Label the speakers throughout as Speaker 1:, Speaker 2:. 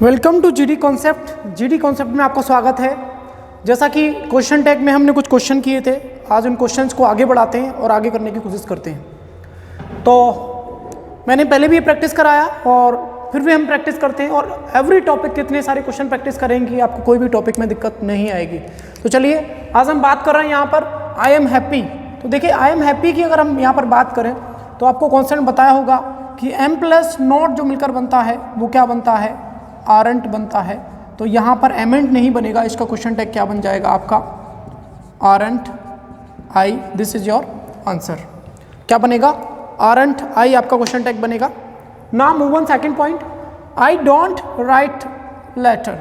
Speaker 1: Welcome to GD concept. GD concept में आपका स्वागत है। जैसा कि क्वेश्चन टैग में हमने कुछ क्वेश्चन किए थे, आज उन क्वेश्चंस को आगे बढ़ाते हैं और आगे करने की कोशिश करते हैं। तो मैंने पहले भी प्रैक्टिस कराया और फिर भी हम प्रैक्टिस करते हैं और एवरी टॉपिक के इतने सारे क्वेश्चन प्रैक्टिस करेंगे, आपको कोई भी टॉपिक में दिक्कत नहीं आएगी। तो चलिए आज हम बात कर रहे हैं यहाँ पर आई एम हैप्पी। तो देखिए आई एम हैप्पी की अगर हम यहाँ पर बात करें तो आपको कॉन्सेप्ट बताया होगा कि एम प्लस नॉट जो मिलकर बनता है वो क्या बनता है, आरंट बनता है। तो यहाँ पर एमेंट नहीं बनेगा, इसका क्वेश्चन टैग क्या बन जाएगा आपका, aren't I. This is your answer. क्या बनेगा, आरंट आई आपका क्वेश्चन टैग बनेगा। Now move on second point, I don't write letter.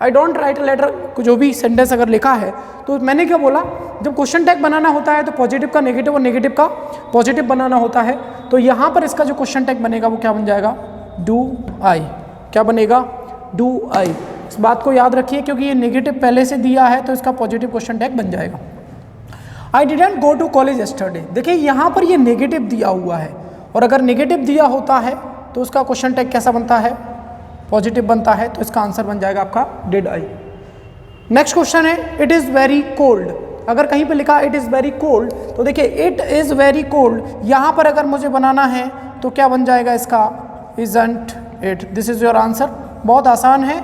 Speaker 1: I don't write letter जो भी सेंटेंस अगर लिखा है तो मैंने क्या बोला, जब क्वेश्चन टैग बनाना होता है तो पॉजिटिव का नेगेटिव और नेगेटिव का पॉजिटिव बनाना होता है। तो यहाँ पर इसका जो क्वेश्चन टैग बनेगा वो क्या बन जाएगा, डू आई। क्या बनेगा, डू आई। इस बात को याद रखिए क्योंकि ये नेगेटिव पहले से दिया है तो इसका पॉजिटिव क्वेश्चन टैग बन जाएगा। I didn't go to college yesterday. देखिए यहाँ पर ये नेगेटिव दिया हुआ है और अगर नेगेटिव दिया होता है तो उसका क्वेश्चन टैग कैसा बनता है, पॉजिटिव बनता है। तो इसका आंसर बन जाएगा आपका डिड आई। नेक्स्ट क्वेश्चन है इट इज़ वेरी कोल्ड। अगर कहीं पे लिखा इट इज़ वेरी कोल्ड तो देखिए इट इज़ वेरी कोल्ड, यहाँ पर अगर मुझे बनाना है तो क्या बन जाएगा इसका, isn't it. This is your answer. बहुत आसान है।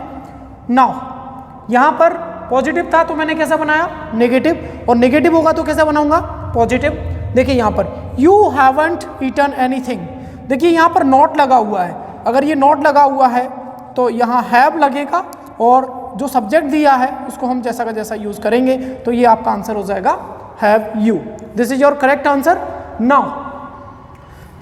Speaker 1: नाउ यहाँ पर पॉजिटिव था तो मैंने कैसा बनाया, नेगेटिव, और नेगेटिव होगा तो कैसा बनाऊंगा, पॉजिटिव। देखिए यहाँ पर यू हैवंट ईटन एनीथिंग। देखिए यहाँ पर नॉट लगा हुआ है, अगर ये नॉट लगा हुआ है तो यहाँ हैव लगेगा और जो सब्जेक्ट दिया है उसको हम जैसा का जैसा यूज करेंगे तो ये आपका आंसर हो जाएगा have you. This is your correct answer. Now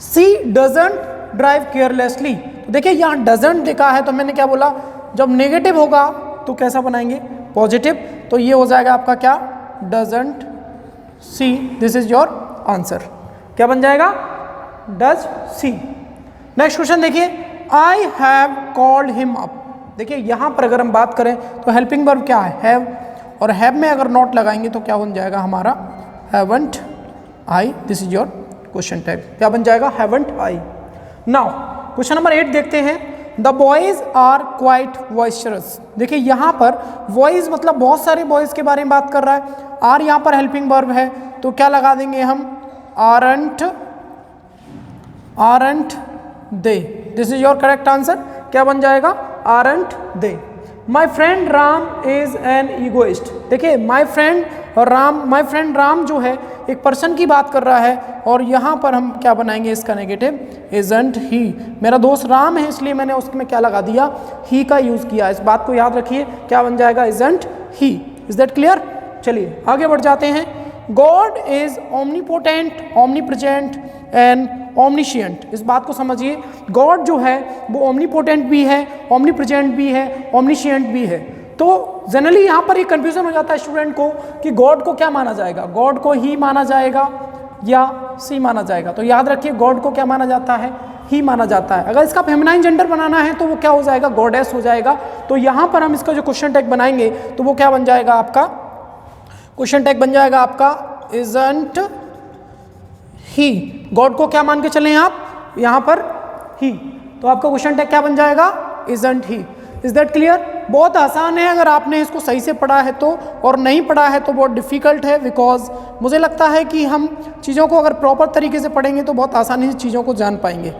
Speaker 1: see doesn't drive carelessly. देखिए यहाँ डजंट लिखा है तो मैंने क्या बोला, जब नेगेटिव होगा तो कैसा बनाएंगे, पॉजिटिव। तो ये हो जाएगा आपका क्या, doesn't see. This is your answer. क्या बन जाएगा, डज सी। नेक्स्ट क्वेश्चन देखिए, I have called him up. देखिए यहाँ पर अगर हम बात करें तो हेल्पिंग वर्ब क्या है, हैव, और हैव में अगर नॉट लगाएंगे तो क्या बन जाएगा हमारा, haven't I. This is your question tag. क्या बन जाएगा, haven't I. Now question number 8 देखते हैं, द बॉयज आर क्वाइट वॉइस्चरस। देखिए यहाँ पर बॉयज मतलब बहुत सारे बॉयज के बारे में बात कर रहा है, आर यहाँ पर हेल्पिंग वर्ब है तो क्या लगा देंगे हम, aren't, aren't they. This is your correct answer. क्या बन जाएगा, aren't they. My friend Ram is an egoist. देखिए my friend Ram, my friend Ram जो है एक पर्सन की बात कर रहा है और यहाँ पर हम क्या बनाएंगे इसका नेगेटिव, इजंट ही। मेरा दोस्त राम है इसलिए मैंने उसमें क्या लगा दिया, ही का यूज किया। इस बात को याद रखिए, क्या बन जाएगा, isn't he. Is that clear. चलिए आगे बढ़ जाते हैं। God is omnipotent, omnipresent and omniscient. इस बात को समझिए, गॉड जो है वो ओमनीपोटेंट भी है, ओमनीप्रेजेंट भी है, ओमनीशियंट भी है। तो जनरली यहाँ पर एक कंफ्यूजन हो जाता है स्टूडेंट को कि गॉड को क्या माना जाएगा, गॉड को ही माना जाएगा या सी माना जाएगा। तो याद रखिए गॉड को क्या माना जाता है, ही माना जाता है। अगर इसका फेमिनाइन जेंडर बनाना है तो वो क्या हो जाएगा, गॉडेस हो जाएगा। तो यहाँ पर हम इसका जो क्वेश्चन टैग बनाएंगे तो वो क्या बन जाएगा आपका, क्वेश्चन टैग बन जाएगा आपका इजंट ही। गॉड को क्या मान के चलें आप यहाँ पर, ही। तो आपका क्वेश्चन टैग क्या बन जाएगा, isn't he. Is that clear. बहुत आसान है अगर आपने इसको सही से पढ़ा है तो, और नहीं पढ़ा है तो बहुत डिफिकल्ट है, बिकॉज मुझे लगता है कि हम चीज़ों को अगर प्रॉपर तरीके से पढ़ेंगे तो बहुत आसानी से चीज़ों को जान पाएंगे।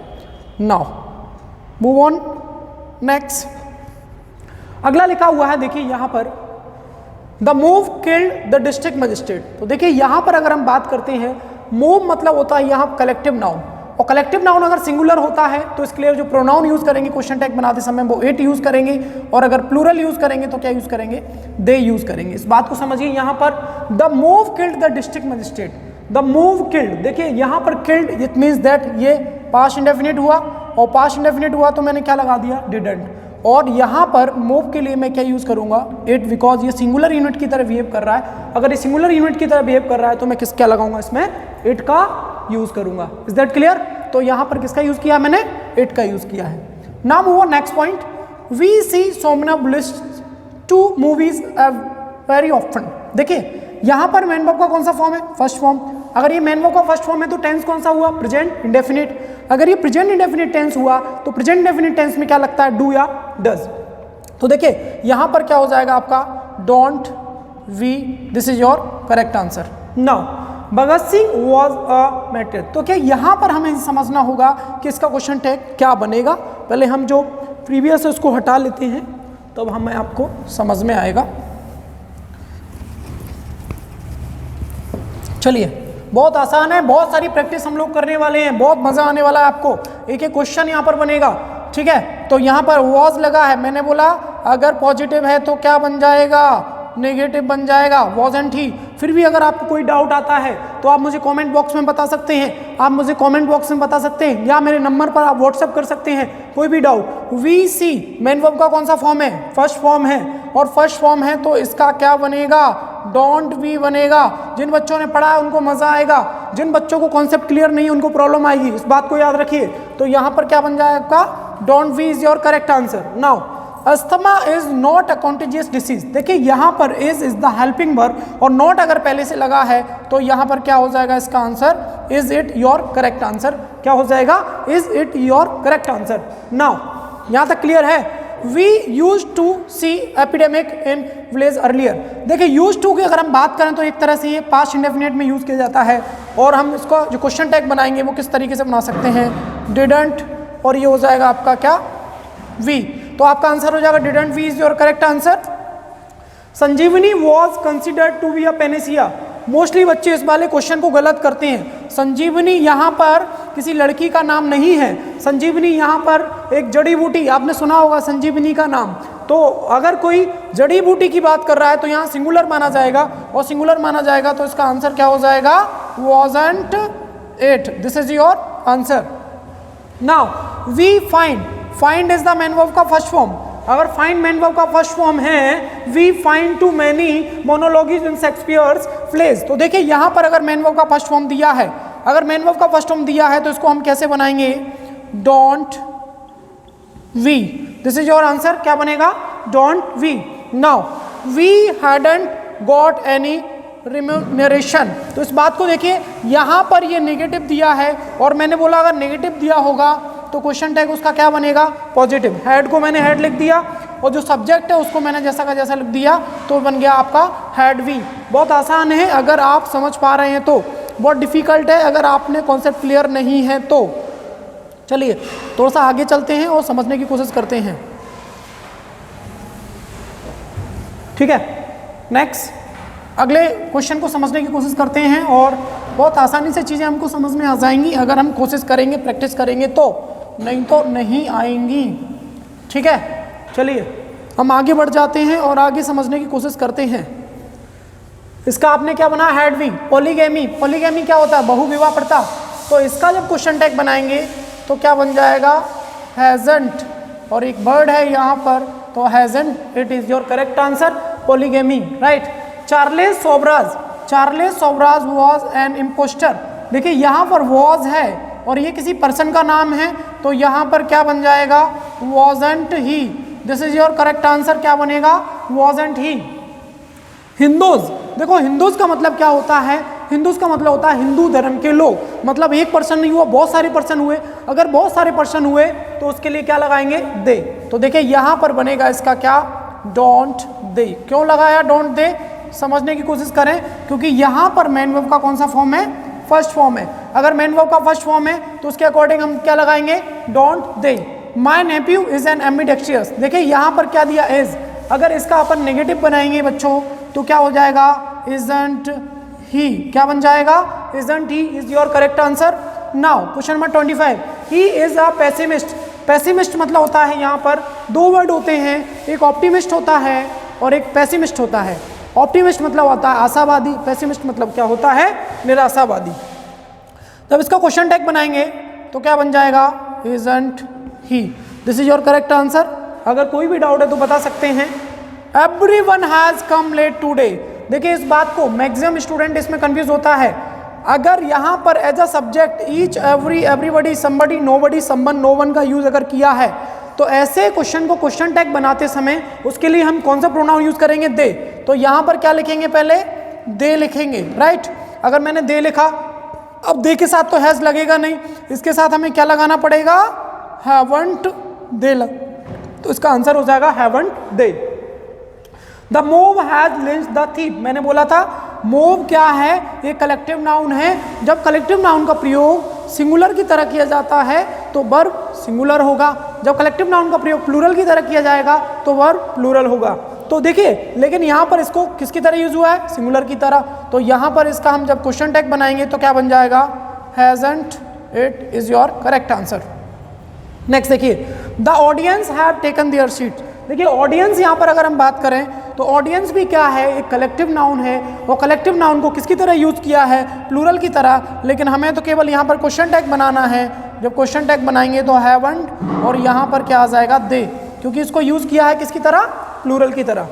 Speaker 1: Now move on next. अगला लिखा हुआ है देखिए यहाँ पर, the move killed the district magistrate. तो देखिए यहाँ पर अगर हम बात करते हैं, मूव मतलब होता है यहाँ कलेक्टिव नाउन, और कलेक्टिव नाउन अगर सिंगुलर होता है तो इसके लिए जो प्रोनाउन यूज करेंगे क्वेश्चन टैग बनाते समय वो इट यूज करेंगे, और अगर प्लूरल यूज करेंगे तो क्या यूज करेंगे, दे यूज करेंगे। इस बात को समझिए। यहाँ पर the move killed the district magistrate, the move killed. देखिए यहाँ पर किल्ड इट मीन्स दैट ये पास्ट इंडेफिनिट हुआ, और पास्ट इंडेफिनिट हुआ तो मैंने क्या लगा दिया, डिडंट। और यहाँ पर मूव के लिए मैं क्या यूज करूंगा, इट, बिकॉज ये सिंगुलर यूनिट की तरह बिहेव कर रहा है। अगर ये सिंगुलर यूनिट की तरह बिहेव कर रहा है तो मैं क्या लगाऊंगा इसमें, इट का यूज करूंगा। Is that clear. तो यहाँ पर किसका यूज किया मैंने, इट का यूज किया है। Now move on next point, we see somnambulists to movies very often. देखिए यहाँ पर मेन वर्ब का कौन सा फॉर्म है, फर्स्ट फॉर्म। अगर ये मेन वर्ब का फर्स्ट फॉर्म है तो टेंस कौन सा हुआ, प्रेजेंट इंडेफिनिट। अगर ये प्रेजेंट इंडेफिनिट टेंस हुआ तो प्रेजेंट इंडेफिनिट टेंस में क्या लगता है, डू या डज। तो देखिए यहाँ पर क्या हो जाएगा आपका don't we, this is your correct answer. Now Bhagat Singh was a matric, तो क्या यहाँ पर हमें समझना होगा कि इसका क्वेश्चन टैग क्या बनेगा। पहले हम जो प्रीवियस है उसको हटा लेते हैं, तब हमें आपको समझ में आएगा। चलिए, बहुत आसान है, बहुत सारी प्रैक्टिस हम लोग करने वाले हैं, बहुत मज़ा आने वाला है आपको। एक एक क्वेश्चन यहाँ पर बनेगा, ठीक है। तो यहाँ पर वॉज लगा है, मैंने बोला अगर पॉजिटिव है तो क्या बन जाएगा, नेगेटिव बन जाएगा, वॉजंट ही। फिर भी अगर आपको कोई डाउट आता है तो आप मुझे कमेंट बॉक्स में बता सकते हैं, आप मुझे कमेंट बॉक्स में बता सकते हैं, या मेरे नंबर पर आप व्हाट्सअप कर सकते हैं, कोई भी doubt. We see main verb का कौन सा फॉर्म है, फर्स्ट फॉर्म है, और फर्स्ट फॉर्म है तो इसका क्या बनेगा, डोंट वी बनेगा। जिन बच्चों ने पढ़ा है उनको मजा आएगा, जिन बच्चों को कॉन्सेप्ट क्लियर नहीं है उनको प्रॉब्लम आएगी, इस बात को याद रखिए। तो यहाँ पर क्या बन जाएगा, don't we is your correct answer. Now asthma is not a contagious disease, देखिए यहाँ पर इज द हेल्पिंग वर्ब, और नॉट अगर पहले से लगा है तो यहाँ पर क्या हो जाएगा इसका answer, is it your correct answer. क्या हो जाएगा, is it your correct answer. Now यहाँ तक क्लियर है। We use to see epidemic in village earlier, देखिए यूज टू की अगर हम बात करें तो एक तरह से ये पास्ट इंडेफिनिट में यूज किया जाता है, और हम इसको जो क्वेश्चन टैग बनाएंगे वो किस तरीके से बना सकते हैं, डिडंट, और ये हो जाएगा आपका क्या, वी। तो आपका आंसर हो जाएगा didn't we is your correct answer. Sanjeevani was considered to be a panacea, mostly बच्चे इस वाले क्वेश्चन को गलत करते हैं। संजीवनी यहाँ पर किसी लड़की का नाम नहीं है, संजीवनी यहाँ पर एक जड़ी बूटी, आपने सुना होगा संजीवनी का नाम। तो अगर कोई जड़ी बूटी की बात कर रहा है तो यहाँ सिंगुलर माना जाएगा, और सिंगुलर माना जाएगा तो इसका आंसर क्या हो जाएगा, wasn't it, this is your answer. Now we find, find is the main verb का फर्स्ट फॉर्म, अगर फाइंड मेन वर्ब का फर्स्ट फॉर्म है, we find too many monologues in Shakespeare's plays. तो देखिए यहाँ पर अगर मेन वर्ब का फर्स्ट फॉर्म दिया है, अगर मेन वर्ब का फर्स्ट फॉर्म दिया है तो इसको हम कैसे बनाएंगे, don't we, this is your answer. क्या बनेगा, don't we. Now we hadn't got any remuneration, तो इस बात को देखिए यहाँ पर ये नेगेटिव दिया है, और मैंने बोला अगर नेगेटिव दिया होगा तो क्वेश्चन टैग उसका क्या बनेगा, पॉजिटिव। हेड को मैंने हेड लिख दिया, और जो सब्जेक्ट है उसको मैंने जैसा का जैसा लिख दिया, तो बन गया आपका हेड वी। बहुत आसान है अगर आप समझ पा रहे हैं तो, बहुत डिफिकल्ट है अगर आपने कॉन्सेप्ट क्लियर नहीं है तो। चलिए थोड़ा सा आगे चलते हैं और समझने की कोशिश करते हैं, ठीक है। नेक्स्ट अगले क्वेश्चन को समझने की कोशिश करते हैं, और बहुत आसानी से चीज़ें हमको समझ में आ जाएंगी अगर हम कोशिश करेंगे, प्रैक्टिस करेंगे तो, नहीं तो नहीं आएंगी, ठीक है। चलिए हम आगे बढ़ जाते हैं और आगे समझने की कोशिश करते हैं। इसका आपने क्या बना, हेड वी। पॉलीगैमी, पॉलीगैमी क्या होता है, बहुविवाह प्रथा। तो इसका जब क्वेश्चन टैग बनाएंगे तो क्या बन जाएगा, हैजंट, और एक वर्ड है यहाँ पर तो hasn't, it is your correct answer, polygamy, right. Charles Sobhraj, Charles Sobhraj was an impostor, देखिए यहाँ पर वॉज है और ये किसी पर्सन का नाम है, तो यहाँ पर क्या बन जाएगा, wasn't he, this is your correct answer. क्या बनेगा, वॉजंट ही। हिंदूज, देखो हिंदूज का मतलब क्या होता है, हिंदूज का मतलब होता है हिंदू धर्म के लोग, मतलब एक पर्सन नहीं हुआ, बहुत सारे पर्सन हुए। अगर बहुत सारे पर्सन हुए तो उसके लिए क्या लगाएंगे, दे। तो देखिए यहाँ पर बनेगा इसका क्या, डोंट दे। क्यों लगाया डोंट दे, समझने की कोशिश करें, क्योंकि यहाँ पर मेन वर्ब का कौन सा फॉर्म है, फर्स्ट फॉर्म है। अगर मेन वर्ब का फर्स्ट फॉर्म है तो उसके अकॉर्डिंग हम क्या लगाएंगे, don't they. My nephew is an ambidextrous, देखिए यहाँ पर क्या दिया, इज। अगर इसका अपन नेगेटिव बनाएंगे बच्चों तो क्या हो जाएगा, इजंट ही। क्या बन जाएगा, isn't he is your correct answer. Now question number 25, he is a pessimist. Pessimist मतलब होता है, यहाँ पर दो वर्ड होते हैं, एक ऑप्टिमिस्ट होता है और एक पेसिमिस्ट होता है। ऑप्टिमिस्ट मतलब होता है आशावादी, पेसिमिस्ट मतलब क्या होता है, निराशावादी। जब इसका क्वेश्चन टैग बनाएंगे तो क्या बन जाएगा, isn't he, this is your correct answer. अगर कोई भी डाउट है तो बता सकते हैं। Everyone has come late today, देखिए इस बात को मैक्सिमम स्टूडेंट इसमें कंफ्यूज होता है। अगर यहाँ पर as a subject each, every, everybody, somebody, nobody, someone, no one का यूज अगर किया है तो ऐसे क्वेश्चन को क्वेश्चन टैग बनाते समय उसके लिए हम कौन सा प्रोनाउन यूज करेंगे, दे। तो यहाँ पर क्या लिखेंगे, पहले दे लिखेंगे, राइट। अगर मैंने दे लिखा, अब दे के साथ तो हैज लगेगा नहीं, इसके साथ हमें क्या लगाना पड़ेगा, हैवंट दे तो इसका आंसर हो जाएगा haven't they. The mauve has lynched the thief, मैंने बोला था मोव क्या है, ये कलेक्टिव नाउन है। जब कलेक्टिव नाउन का प्रयोग सिंगुलर की तरह किया जाता है तो वर्ब सिंगुलर होगा, जब कलेक्टिव नाउन का प्रयोग प्लूरल की तरह किया जाएगा तो वर्ब प्लूरल होगा। तो देखिए लेकिन यहाँ पर इसको किसकी तरह यूज हुआ है, सिंगुलर की तरह, तो यहाँ पर इसका हम जब क्वेश्चन टैग बनाएंगे तो क्या बन जाएगा, hasn't it is your correct answer. Next देखिए, the audience have taken their seat. देखिए ऑडियंस यहाँ पर अगर हम बात करें तो ऑडियंस भी क्या है, एक कलेक्टिव नाउन है, और कलेक्टिव नाउन को किसकी तरह यूज किया है, प्लूरल की तरह, लेकिन हमें तो केवल यहाँ पर क्वेश्चन टैग बनाना है। जब क्वेश्चन टैग बनाएंगे तो हैवंट और यहाँ पर क्या आ जाएगा, दे, क्योंकि इसको यूज किया है किसकी तरह, प्लूरल की तरह।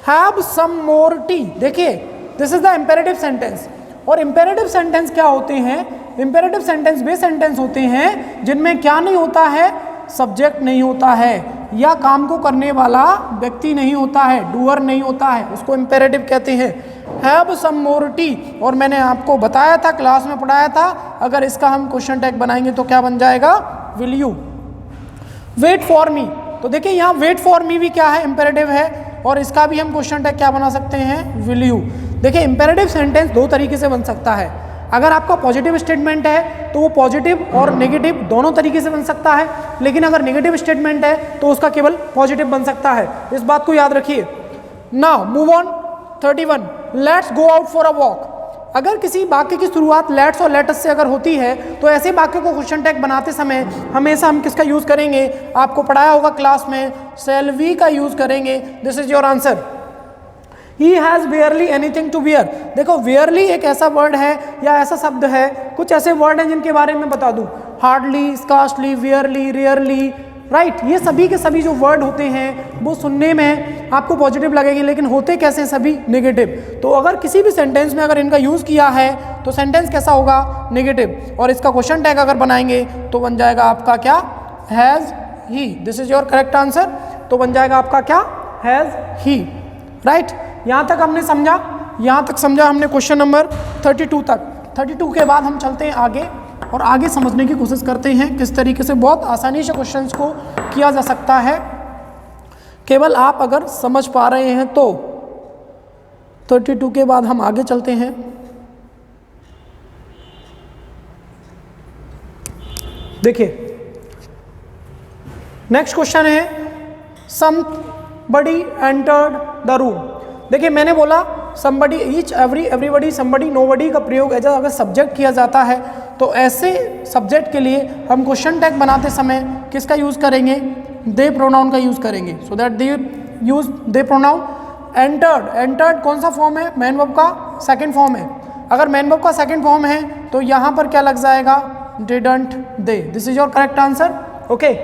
Speaker 1: हैव सम मोर टी, देखिए this is the imperative sentence, और इंपेरेटिव सेंटेंस क्या होते हैं, इंपेरेटिव सेंटेंस वे सेंटेंस होते हैं जिनमें क्या नहीं होता है, सब्जेक्ट नहीं होता है, या काम को करने वाला व्यक्ति नहीं होता है, डूअर नहीं होता है, उसको इंपेरेटिव कहते हैं। हैव सम मोर टी, और मैंने आपको बताया था, क्लास में पढ़ाया था, अगर इसका हम क्वेश्चन टैग बनाएंगे तो क्या बन जाएगा, will you. Wait for me, तो देखिए यहाँ वेट फॉर मी भी क्या है, इंपेरेटिव है, और इसका भी हम क्वेश्चन टैग क्या बना सकते हैं, विल यू। देखिए इंपेरेटिव सेंटेंस दो तरीके से बन सकता है, अगर आपका पॉजिटिव स्टेटमेंट है तो वो पॉजिटिव और नेगेटिव दोनों तरीके से बन सकता है, लेकिन अगर नेगेटिव स्टेटमेंट है तो उसका केवल पॉजिटिव बन सकता है, इस बात को याद रखिए। Now move on 31, let's go out for a walk. अगर किसी वाक्य की शुरुआत लेट्स और लेटस से अगर होती है तो ऐसे वाक्य को क्वेश्चन टैग बनाते समय हमेशा हम किसका यूज करेंगे, आपको पढ़ाया होगा क्लास में, shall we का यूज करेंगे। This is your answer. He has barely anything to wear, देखो barely एक ऐसा वर्ड है या ऐसा शब्द है, कुछ ऐसे वर्ड हैं जिनके बारे में बता दूं, hardly, scarcely, barely, rarely, right, ये सभी के सभी जो वर्ड होते हैं वो सुनने में आपको पॉजिटिव लगेंगे, लेकिन होते कैसे सभी नेगेटिव। तो अगर किसी भी सेंटेंस में अगर इनका यूज़ किया है तो सेंटेंस कैसा होगा, नेगेटिव, और इसका क्वेश्चन टैग अगर बनाएंगे तो बन जाएगा आपका क्या, has he. This is your correct answer. तो बन जाएगा आपका क्या, हैज़ ही, राइट। यहाँ तक हमने समझा, यहाँ तक समझा हमने क्वेश्चन नंबर 32 तक। 32 के बाद हम चलते हैं आगे और आगे समझने की कोशिश करते हैं किस तरीके से बहुत आसानी से क्वेश्चंस को किया जा सकता है, केवल आप अगर समझ पा रहे हैं तो। 32 के बाद हम आगे चलते हैं। देखिए नेक्स्ट क्वेश्चन है, somebody entered the room। देखिए मैंने बोला somebody, each, every, everybody, somebody, nobody का प्रयोग एज अगर सब्जेक्ट किया जाता है तो ऐसे सब्जेक्ट के लिए हम क्वेश्चन टैग बनाते समय किसका यूज़ करेंगे, दे प्रोनाउन का यूज़ करेंगे। So that they use they pronoun. Entered, entered कौन सा फॉर्म है, मैन वर्ब का सेकंड फॉर्म है। अगर मैन वर्ब का सेकंड फॉर्म है तो यहाँ पर क्या लग जाएगा, didn't they. This is your correct answer. Okay,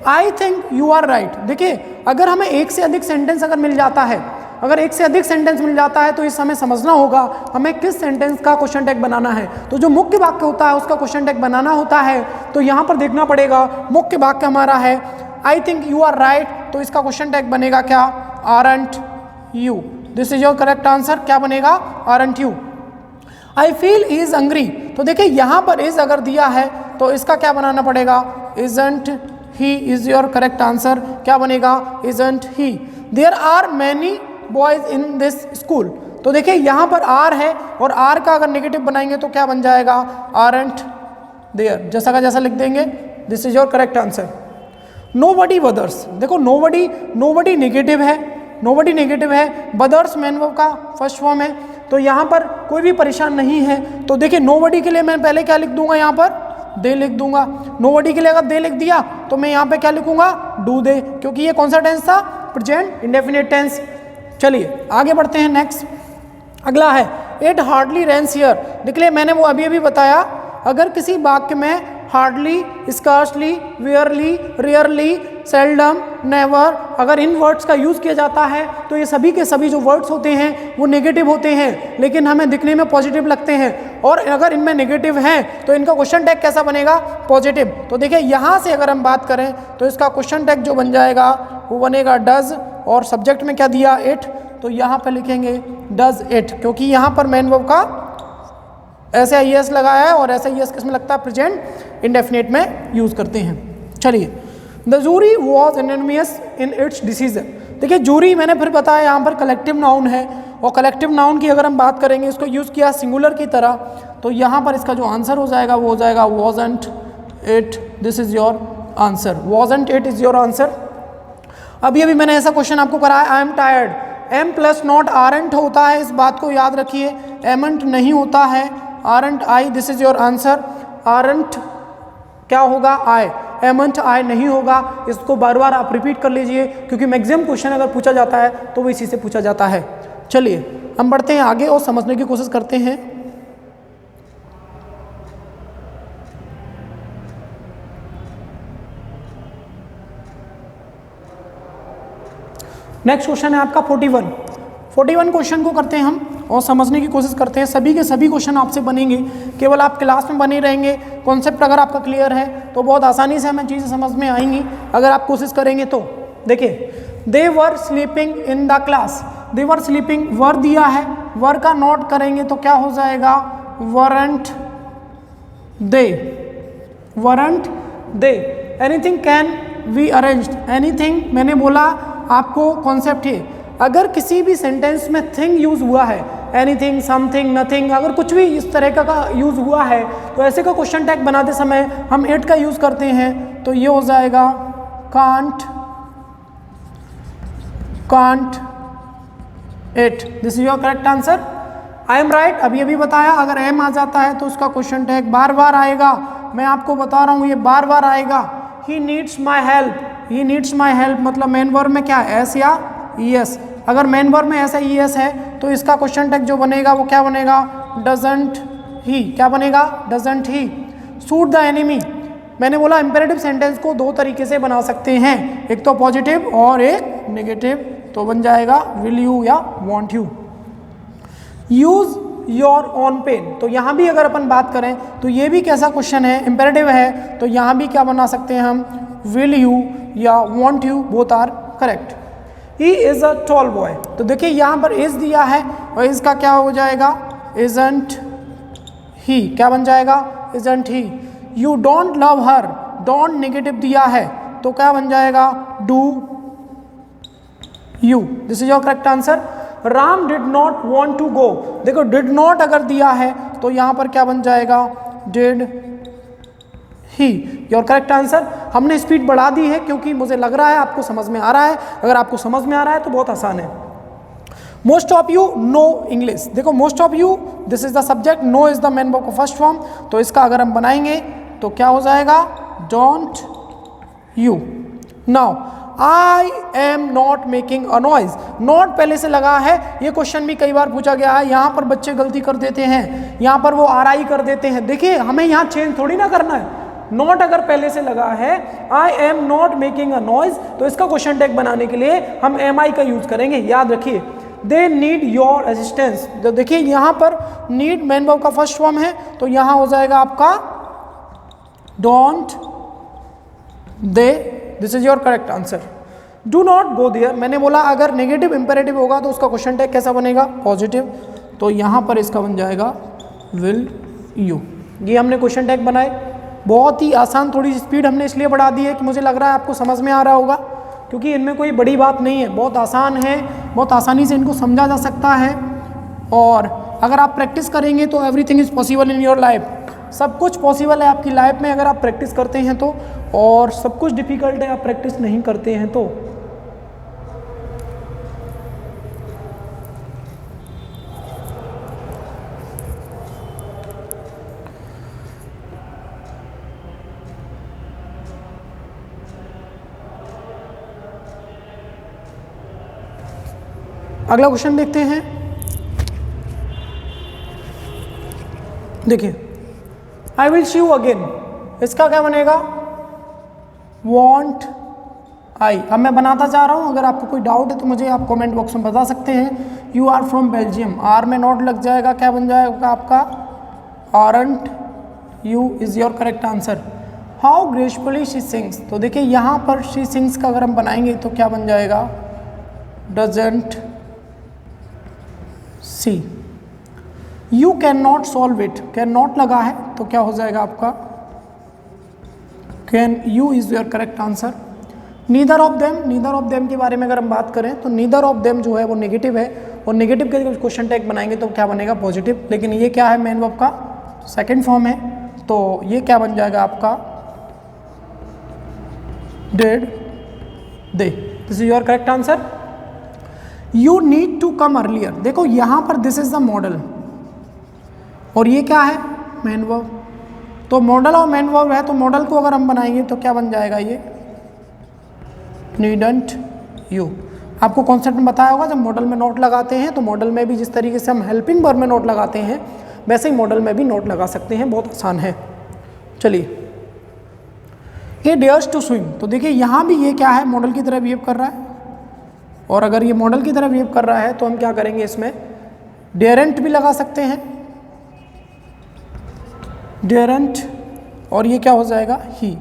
Speaker 1: I think you are right. देखिए अगर हमें एक से अधिक सेंटेंस अगर मिल जाता है, अगर एक से अधिक सेंटेंस मिल जाता है तो इस हमें समझना होगा हमें किस सेंटेंस का क्वेश्चन टैग बनाना है। तो जो मुख्य वाक्य होता है उसका क्वेश्चन टैग बनाना होता है, तो यहाँ पर देखना पड़ेगा मुख्य वाक्य हमारा है I think you are right, तो इसका क्वेश्चन टैग बनेगा क्या, aren't you. This is your correct answer. क्या बनेगा, aren't you. I feel he is hungry, तो देखिए यहाँ पर इज अगर दिया है तो इसका क्या बनाना पड़ेगा, isn't he is your correct answer. क्या बनेगा, isn't he. There are many boys in this school, तो देखिए यहाँ पर आर है और आर का अगर नेगेटिव बनाएंगे तो क्या बन जाएगा, आरंट देयर, जैसा का जैसा लिख देंगे। This is your correct answer. Nobody बदर्स, देखो नोबडी, नोबडी नेगेटिव है, नोबडी नेगेटिव है, बदर्स मैन वर्ब का फर्स्ट फॉर्म है, तो यहाँ पर कोई भी परेशान नहीं है। तो देखिए नोबडी के लिए मैं पहले क्या लिख दूंगा, यहाँ पर दे लिख दूंगा। नोबडी के लिए अगर दे लिख दिया तो मैं यहाँ पे क्या लिखूंगा, डू दे, क्योंकि ये कौन सा टेंस था, प्रेजेंट इंडेफिनिट टेंस। चलिए आगे बढ़ते हैं। नेक्स्ट अगला है, इट हार्डली रेन्स हियर। देखिए मैंने वो अभी अभी बताया, अगर किसी वाक्य में hardly, scarcely, verily, rarely, seldom, never, अगर इन वर्ड्स का यूज़ किया जाता है तो ये सभी के सभी जो वर्ड्स होते हैं वो नेगेटिव होते हैं, लेकिन हमें दिखने में पॉजिटिव लगते हैं। और अगर इनमें नेगेटिव हैं तो इनका क्वेश्चन टैग कैसा बनेगा, पॉजिटिव। तो देखिए यहाँ से अगर हम बात करें तो इसका क्वेश्चन टैग जो बन जाएगा वो बनेगा डज, और सब्जेक्ट में क्या दिया, इट, तो यहाँ पर लिखेंगे डज इट, क्योंकि यहाँ पर मैन वर्ब का ऐसे आई एस लगाया है और ऐसे आई एस किसमें लगता है, प्रेजेंट इंडेफिनिट में यूज़ करते हैं। चलिए the jury was anonymous in its decision. देखिए जूरी मैंने फिर बताया यहाँ पर कलेक्टिव नाउन है, और कलेक्टिव नाउन की अगर हम बात करेंगे, इसको यूज़ किया सिंगुलर की तरह, तो यहाँ पर इसका जो आंसर हो जाएगा वो हो जाएगा wasn't it. This is your answer, wasn't it is your answer. अभी अभी मैंने ऐसा क्वेश्चन आपको कराया, I am tired, am plus not aren't होता है, इस बात को याद रखिए, एमंट नहीं होता है, aren't I, this is your answer. Aren't क्या होगा, आई, एमंट आई नहीं होगा। इसको बार बार आप रिपीट कर लीजिए, क्योंकि मैक्सिमम क्वेश्चन अगर पूछा जाता है तो वो इसी से पूछा जाता है। चलिए हम बढ़ते हैं आगे और समझने की कोशिश करते हैं। नेक्स्ट क्वेश्चन है आपका 41 क्वेश्चन को करते हैं हम और समझने की कोशिश करते हैं। सभी के सभी क्वेश्चन आपसे बनेंगे, केवल आप क्लास में बने रहेंगे। कॉन्सेप्ट अगर आपका क्लियर है तो बहुत आसानी से हमें चीज़ें समझ में आएंगी अगर आप कोशिश करेंगे तो। देखिए, they were sleeping in the class, they were sleeping, were दिया है, वर का नोट करेंगे तो क्या हो जाएगा, weren't they, weren't they. Anything can be arranged, anything मैंने बोला आपको कॉन्सेप्ट है, अगर किसी भी सेंटेंस में थिंग यूज हुआ है, एनीथिंग, समथिंग, नथिंग, अगर कुछ भी इस तरह का यूज हुआ है तो ऐसे का क्वेश्चन टैग बनाते समय हम इट का यूज करते हैं, तो ये हो जाएगा can't, can't it. This is your correct answer. I am right, अभी अभी बताया, अगर एम आ जाता है तो उसका क्वेश्चन टैग बार बार आएगा, मैं आपको बता रहा हूँ ये बार बार आएगा। He needs my help, he needs my help मतलब मेन वर्ब में क्या है, एस या ईएस। अगर मेन वर्ब में ऐसा ईएस है तो इसका क्वेश्चन टैग जो बनेगा वो क्या बनेगा, डजंट ही, क्या बनेगा, doesn't he. Suit the enemy, मैंने बोला इंपेरेटिव सेंटेंस को दो तरीके से बना सकते हैं, एक तो पॉजिटिव और एक नेगेटिव, तो बन जाएगा विल यू या won't you. Use your own pen, तो यहाँ भी अगर अपन बात करें तो ये भी कैसा क्वेश्चन है, इंपेरेटिव है, तो यहाँ भी क्या बना सकते हैं हम, विल यू या won't you, both are correct. He is a tall boy, तो देखिए यहाँ पर इज दिया है और इसका क्या हो जाएगा, इजंट ही, क्या बन जाएगा, isn't he. You don't love her, don't negative दिया है तो क्या बन जाएगा, do you. This is your correct answer. Ram did not want to go, देखो डिड नॉट अगर दिया है तो यहाँ पर क्या बन जाएगा, did he, your correct answer. हमने स्पीड बढ़ा दी है क्योंकि मुझे लग रहा है आपको समझ में आ रहा है, अगर आपको समझ में आ रहा है तो बहुत आसान है। Most of you know English, देखो most of you this is the subject, know is the main verb का फर्स्ट फॉर्म, तो इसका अगर हम बनाएंगे तो क्या हो जाएगा, don't you. Now I am not making a noise, not पहले से लगा है, ये क्वेश्चन भी कई बार पूछा गया है, यहाँ पर बच्चे गलती कर देते हैं, यहाँ पर वो आर आई कर देते हैं। देखिए हमें यहाँ चेंज थोड़ी ना करना है, नॉट अगर पहले से लगा है, आई am not making a noise, तो इसका क्वेश्चन टैग बनाने के लिए हम एम आई का यूज करेंगे, याद रखिए। दे नीड योर असिस्टेंस, तो देखिए यहाँ पर नीड मेन वर्ब का फर्स्ट फॉर्म है, तो यहाँ हो जाएगा आपका don't they, this is your correct answer. Do not go there, मैंने बोला अगर नेगेटिव इंपेरेटिव होगा तो उसका क्वेश्चन टैग कैसा बनेगा, पॉजिटिव, तो यहाँ पर इसका बन जाएगा विल यू। ये हमने क्वेश्चन टैग बनाए, बहुत ही आसान, थोड़ी स्पीड हमने इसलिए बढ़ा दी है कि मुझे लग रहा है आपको समझ में आ रहा होगा, क्योंकि इनमें कोई बड़ी बात नहीं है, बहुत आसान है, बहुत आसानी से इनको समझा जा सकता है। और अगर आप प्रैक्टिस करेंगे तो everything is possible in your life, सब कुछ पॉसिबल है आपकी लाइफ में अगर आप प्रैक्टिस करते हैं तो, और सब कुछ डिफिकल्ट है आप प्रैक्टिस नहीं करते हैं तो। अगला क्वेश्चन देखते हैं। देखिए, I will see you again, इसका क्या बनेगा, वॉन्ट आई। अब मैं बनाता जा रहा हूँ, अगर आपको कोई डाउट है तो मुझे आप कमेंट बॉक्स में बता सकते हैं। You are from Belgium, are में नॉट लग जाएगा, क्या बन जाएगा आपका, aren't you is your correct answer. How gracefully she sings, तो देखिए यहाँ पर शी सिंग्स का अगर हम बनाएंगे तो क्या बन जाएगा, doesn't see. You can not solve it, can not लगा है तो क्या हो जाएगा आपका, can you is your correct answer. Neither of them के बारे में अगर हम बात करें तो नीदर ऑफ देम जो है वो नेगेटिव है, और नेगेटिव के क्वेश्चन टैग बनाएंगे तो क्या बनेगा, पॉजिटिव। लेकिन ये क्या है, मेन वर्ब का सेकंड फॉर्म है, तो ये क्या बन जाएगा आपका, did they. This is your correct answer. You need to come earlier, देखो यहां पर दिस इज द मॉडल और ये क्या है, मेन वर्ब। तो मॉडल और मेन वर्ब है, तो मॉडल को अगर हम बनाएंगे तो क्या बन जाएगा, ये नीडंट यू। आपको कॉन्सेप्ट में बताया होगा, जब मॉडल में नोट लगाते हैं तो मॉडल में भी जिस तरीके से हम हेल्पिंग वर्ब में नोट लगाते हैं वैसे ही मॉडल में भी नोट लगा सकते हैं, बहुत आसान है। चलिए, ये डेयर्स टू स्विम, तो देखिए यहाँ भी ये क्या है, मॉडल की तरह बिहेव कर रहा है, और अगर ये मॉडल की तरह बिहेव कर रहा है तो हम क्या करेंगे, इसमें डेयरेंट भी लगा सकते हैं, डेयरेंट, और ये क्या हो जाएगा, ही।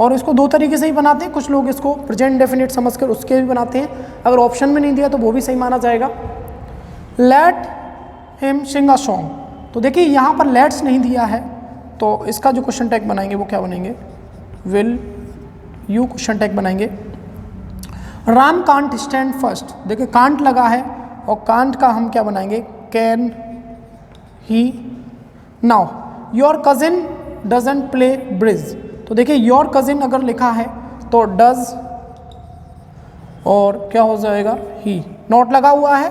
Speaker 1: और इसको दो तरीके से ही बनाते हैं, कुछ लोग इसको प्रेजेंट डेफिनेट समझकर उसके भी बनाते हैं, अगर ऑप्शन में नहीं दिया तो वो भी सही माना जाएगा। Let him Singh a song, तो देखिए यहाँ पर लेट्स नहीं दिया है, तो इसका जो क्वेश्चन टैग बनाएंगे वो क्या बनेंगे, विल यू क्वेश्चन टैग बनाएंगे। राम कांट स्टैंड फर्स्ट, देखिए कांट लगा है और कांट का हम क्या बनाएंगे, can he. Now your cousin doesn't play bridge, तो देखिए योर कजिन अगर लिखा है तो डज और क्या हो जाएगा, ही। नोट लगा हुआ है।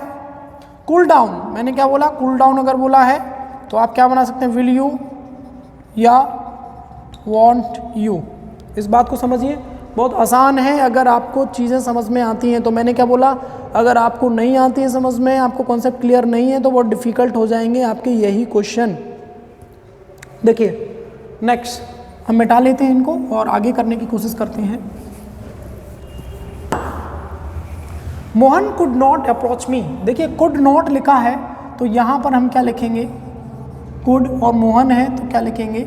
Speaker 1: कूल डाउन, मैंने क्या बोला, कूल डाउन अगर बोला है तो आप क्या बना सकते हैं, विल यू या वॉन्ट यू। इस बात को समझिए, बहुत आसान है, अगर आपको चीज़ें समझ में आती हैं तो मैंने क्या बोला, अगर आपको नहीं आती है समझ में, आपको कॉन्सेप्ट क्लियर नहीं है तो बहुत डिफ़िकल्ट हो जाएंगे आपके यही क्वेश्चन। देखिए नेक्स्ट हम मिटा लेते हैं इनको और आगे करने की कोशिश करते हैं। Mohan could not approach me, देखिए कुड नॉट लिखा है तो यहाँ पर हम क्या लिखेंगे, कुड, और मोहन है तो क्या लिखेंगे,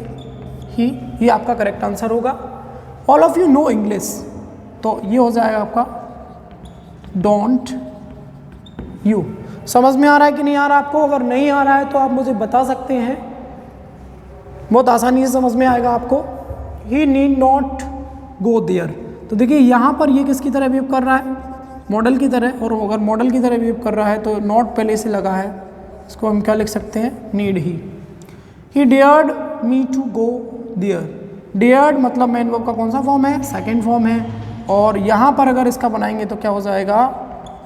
Speaker 1: ही। ये आपका करेक्ट आंसर होगा। All of you know English, तो ये हो जाएगा आपका डोंट यू। समझ में आ रहा है कि नहीं आ रहा आपको, अगर नहीं आ रहा है तो आप मुझे बता सकते हैं, बहुत आसानी से समझ में आएगा आपको। ही नीड नॉट गो देयर, तो देखिए यहाँ पर ये किसकी तरह बिहेव कर रहा है, मॉडल की तरह, और अगर मॉडल की तरह बिहेव कर रहा है तो नॉट पहले से लगा है, इसको हम क्या लिख सकते हैं, need he. He dared me to go there, dared मतलब मेन वर्ब का कौन सा फॉर्म है, सेकेंड फॉर्म है, और यहाँ पर अगर इसका बनाएंगे तो क्या हो जाएगा,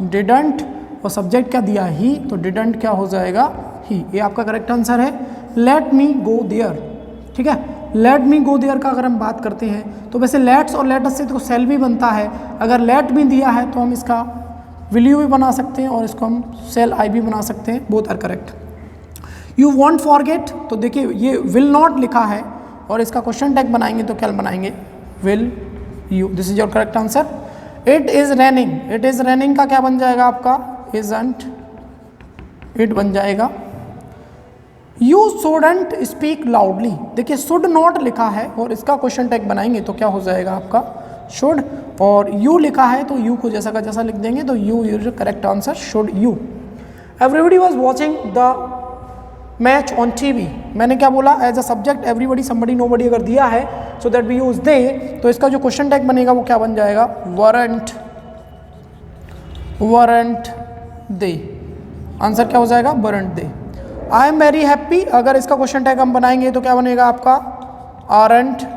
Speaker 1: डिडंट, और सब्जेक्ट क्या दिया, ही, तो डिडंट क्या हो जाएगा, ही। ये आपका करेक्ट आंसर है। लेट मी गो देयर, ठीक है। लेट मी गो देयर का अगर हम बात करते हैं तो वैसे लेट्स और लेटस से तो सेल भी बनता है, अगर लेट भी दिया है तो हम इसका विल यू भी बना सकते हैं और इसको हम सेल आई भी बना सकते हैं, both are correct. You want forget, तो देखिए ये विल नॉट लिखा है और इसका क्वेश्चन टैग बनाएंगे तो क्या बनाएंगे, will you. This is your correct answer. It is raining, it is raining का क्या बन जाएगा आपका, इजंट इट बन जाएगा। यू शुडंट स्पीक लाउडली, देखिए शुड नॉट लिखा है और इसका क्वेश्चन टैग बनाएंगे तो क्या हो जाएगा आपका, शुड, और यू लिखा है तो यू को जैसा का जैसा लिख देंगे तो you is correct answer, should you. Everybody was watching the match on TV, मैंने क्या बोला, as a subject everybody, somebody, nobody अगर दिया है so that we use they, तो इसका जो क्वेश्चन टैग बनेगा वो क्या बन जाएगा, वरंट, वरंट दे। आंसर क्या हो जाएगा, weren't they. I am very happy, अगर इसका क्वेश्चन टैग हम बनाएंगे तो क्या बनेगा आपका, aren't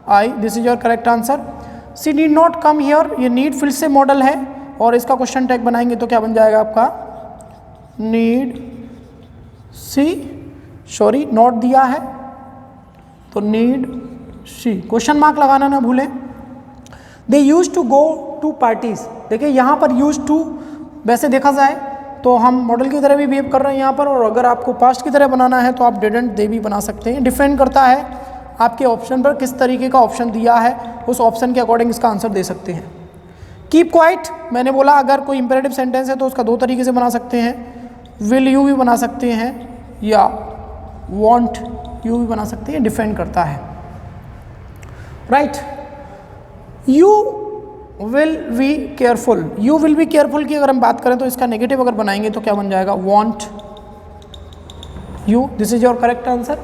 Speaker 1: I. This is your correct answer. She need not come here, ये नीड फिर से मॉडल है और इसका क्वेश्चन टैग बनाएंगे तो क्या बन जाएगा आपका, नीड सी, सॉरी नॉट दिया है तो नीड सी, क्वेश्चन मार्क लगाना ना भूलें। They used to go to parties, देखिए यहाँ पर यूज टू वैसे देखा जाए तो हम मॉडल की तरह भी बिहेव कर रहे हैं यहाँ पर, और अगर आपको पास्ट की तरह बनाना है तो आप डिडंट दे भी बना सकते हैं। डिपेंड करता है आपके ऑप्शन पर, किस तरीके का ऑप्शन दिया है उस ऑप्शन के अकॉर्डिंग इसका आंसर दे सकते हैं। कीप क्वाइट, मैंने बोला अगर कोई इंपेरेटिव सेंटेंस है तो उसका दो तरीके से बना सकते हैं, विल यू भी बना सकते हैं या वॉन्ट यू भी बना सकते हैं, डिपेंड करता है, right. You will be careful, you will be careful की अगर हम बात करें तो इसका नेगेटिव अगर बनाएंगे तो क्या बन जाएगा, want you. This is your correct answer.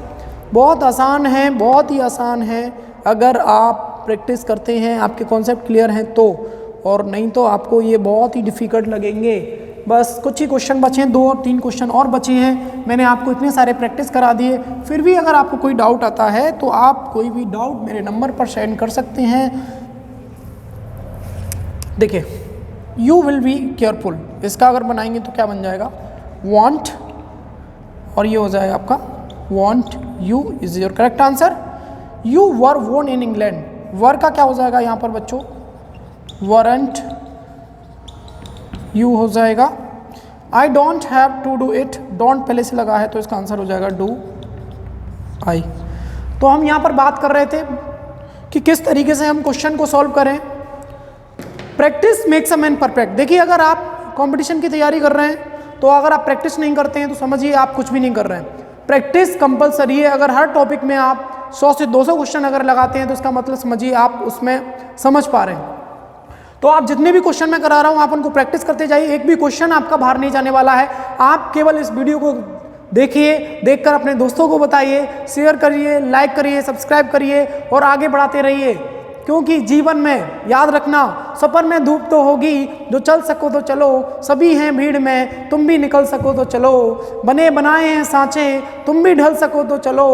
Speaker 1: बहुत आसान है, बहुत ही आसान है। अगर आप आप प्रैक्टिस करते हैं, आपके कॉन्सेप्ट क्लियर हैं तो, और नहीं तो आपको ये बहुत ही डिफ़िकल्ट लगेंगे। बस कुछ ही क्वेश्चन बचे हैं, 2 और 3 क्वेश्चन और बचे हैं। मैंने आपको इतने सारे प्रैक्टिस करा दिए। फिर भी अगर आपको कोई डाउट आता है तो आप कोई भी डाउट मेरे नंबर पर सेंड कर सकते हैं। देखिए, यू विल बी केयरफुल, इसका अगर बनाएंगे तो क्या बन जाएगा, वॉन्ट, और ये हो जाएगा आपका want you is your correct answer. You were वोन इन इंग्लैंड, वर का क्या हो जाएगा यहाँ पर बच्चों, वरंट यू हो जाएगा। I don't have to do it, don't पहले से लगा है तो इसका आंसर हो जाएगा डू आई। तो हम यहाँ पर बात कर रहे थे कि किस तरीके से हम क्वेश्चन को सॉल्व करें। Practice makes a man perfect. देखिए, अगर आप कंपटीशन की तैयारी कर रहे हैं तो अगर आप प्रैक्टिस नहीं करते हैं तो समझिए आप कुछ भी नहीं कर रहे हैं। प्रैक्टिस कंपलसरी है। अगर हर टॉपिक में आप 100 से 200 क्वेश्चन अगर लगाते हैं तो इसका मतलब समझिए आप उसमें समझ पा रहे हैं। तो आप जितने भी क्वेश्चन मैं करा रहा हूं आप उनको प्रैक्टिस करते जाइए, एक भी क्वेश्चन आपका बाहर नहीं जाने वाला है। आप केवल इस वीडियो को देखिए, देखकर अपने दोस्तों को बताइए, शेयर करिए, लाइक करिए, सब्सक्राइब करिए और आगे बढ़ाते रहिए। क्योंकि जीवन में याद रखना, सफर में धूप तो होगी, जो चल सको तो चलो, सभी हैं भीड़ में, तुम भी निकल सको तो चलो। बने बनाए हैं सांचे, तुम भी ढल सको तो चलो,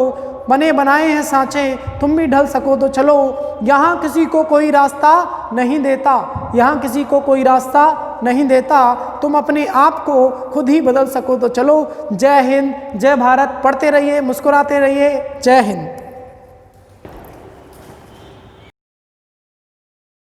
Speaker 1: बने बनाए हैं सांचे, तुम भी ढल सको तो चलो। यहाँ किसी को कोई रास्ता नहीं देता, यहाँ किसी को कोई रास्ता नहीं देता, तुम अपने आप को खुद ही बदल सको तो चलो। जय हिंद, जय भारत। पढ़ते रहिए, मुस्कुराते रहिए। जय हिंद।